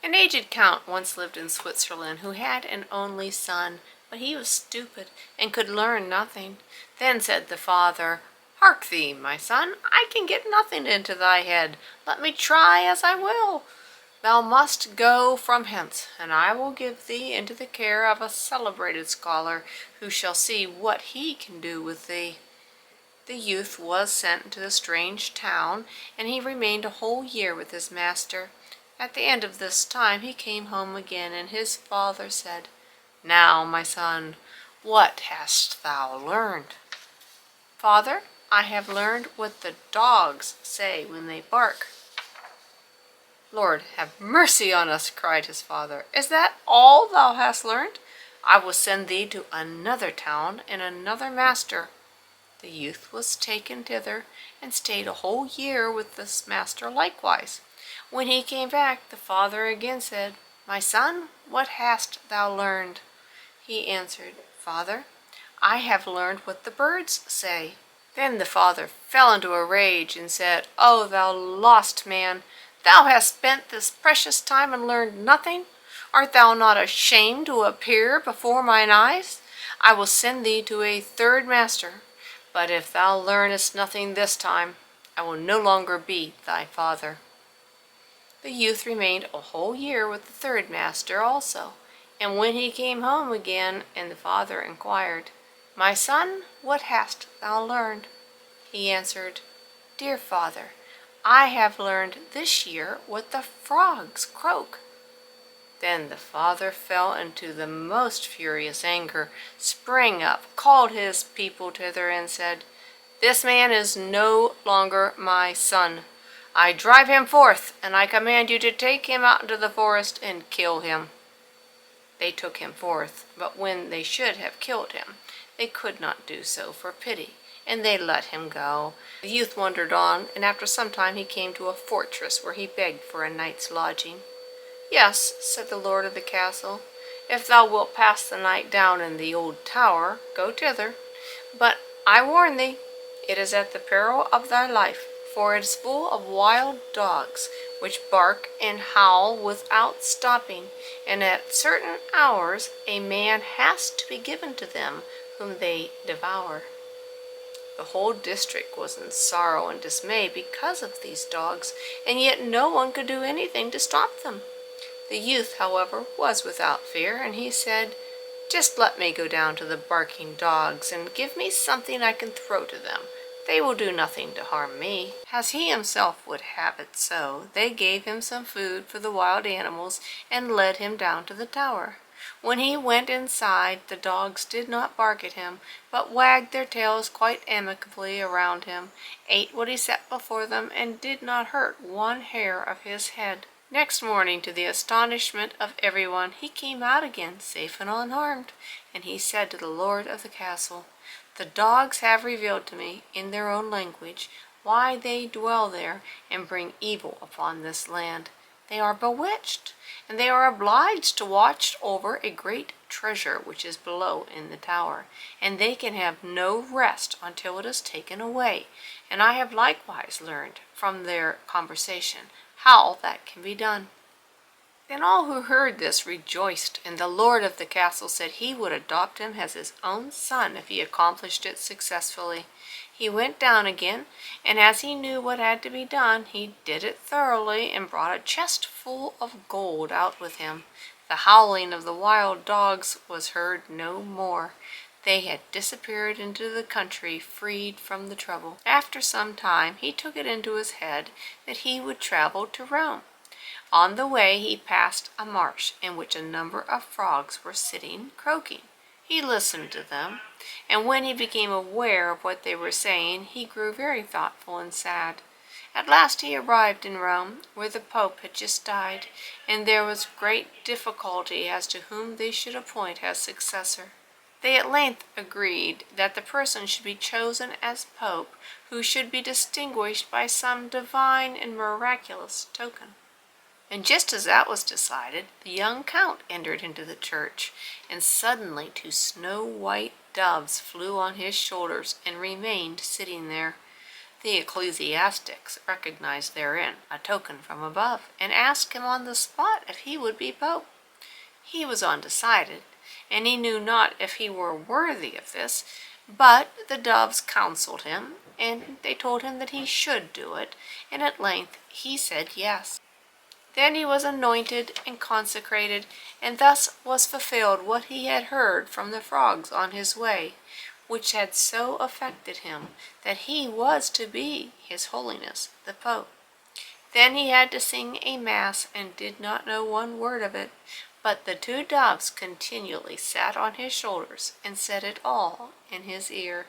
An aged count once lived in Switzerland who had an only son, but he was stupid and could learn nothing. Then said the father, "Hark thee, my son, I can get nothing into thy head. Let me try as I will. Thou must go from hence, and I will give thee into the care of a celebrated scholar, who shall see what he can do with thee." The youth was sent to the strange town, and he remained a whole year with his master. At the end of this time he came home again, and his father said, "Now, my son, what hast thou learned?" "Father, I have learned what the dogs say when they bark." "Lord, have mercy on us," cried his father. "Is that all thou hast learned? I will send thee to another town and another master." The youth was taken thither, and stayed a whole year with this master likewise. When he came back, the father again said, "My son, what hast thou learned?" He answered, "Father, I have learned what the birds say." Then the father fell into a rage and said, "O thou lost man, thou hast spent this precious time and learned nothing? Art thou not ashamed to appear before mine eyes? I will send thee to a third master. But if thou learnest nothing this time, I will no longer be thy father." The youth remained a whole year with the third master also, and when he came home again, and the father inquired, "My son, what hast thou learned?" he answered, "Dear father, I have learned this year what the frogs croak." Then the father fell into the most furious anger, sprang up, called his people thither, and said, "This man is no longer my son. I drive him forth, and I command you to take him out into the forest and kill him." They took him forth, but when they should have killed him, they could not do so for pity, and they let him go. The youth wandered on, and after some time he came to a fortress where he begged for a night's lodging. "Yes," said the lord of the castle, "if thou wilt pass the night down in the old tower, go thither. But I warn thee, it is at the peril of thy life, for it is full of wild dogs, which bark and howl without stopping, and at certain hours a man has to be given to them whom they devour." The whole district was in sorrow and dismay because of these dogs, and yet no one could do anything to stop them. The youth, however, was without fear, and he said, "Just let me go down to the barking dogs, and give me something I can throw to them. They will do nothing to harm me." As he himself would have it so, they gave him some food for the wild animals, and led him down to the tower. When he went inside, the dogs did not bark at him, but wagged their tails quite amicably around him, ate what he set before them, and did not hurt one hair of his head. Next morning, to the astonishment of everyone, he came out again, safe and unharmed, and he said to the lord of the castle, "The dogs have revealed to me, in their own language, why they dwell there and bring evil upon this land. They are bewitched, and they are obliged to watch over a great treasure which is below in the tower, and they can have no rest until it is taken away, and I have likewise learned from their conversation how that can be done." Then all who heard this rejoiced, and the lord of the castle said he would adopt him as his own son if he accomplished it successfully. He went down again, and as he knew what had to be done, he did it thoroughly and brought a chest full of gold out with him. The howling of the wild dogs was heard no more. They had disappeared into the country, freed from the trouble. After some time he took it into his head that he would travel to Rome. On the way he passed a marsh in which a number of frogs were sitting croaking. He listened to them, and when he became aware of what they were saying, he grew very thoughtful and sad. At last he arrived in Rome, where the Pope had just died, and there was great difficulty as to whom they should appoint as successor. They at length agreed that the person should be chosen as Pope who should be distinguished by some divine and miraculous token. And just as that was decided, the young count entered into the church, and suddenly 2 snow-white doves flew on his shoulders and remained sitting there. The ecclesiastics recognized therein a token from above, and asked him on the spot if he would be pope. He was undecided, and he knew not if he were worthy of this, but the doves counselled him, and they told him that he should do it, and at length he said yes. Then he was anointed and consecrated, and thus was fulfilled what he had heard from the frogs on his way, which had so affected him that he was to be His Holiness the Pope. Then he had to sing a mass and did not know one word of it, but the two doves continually sat on his shoulders and said it all in his ear.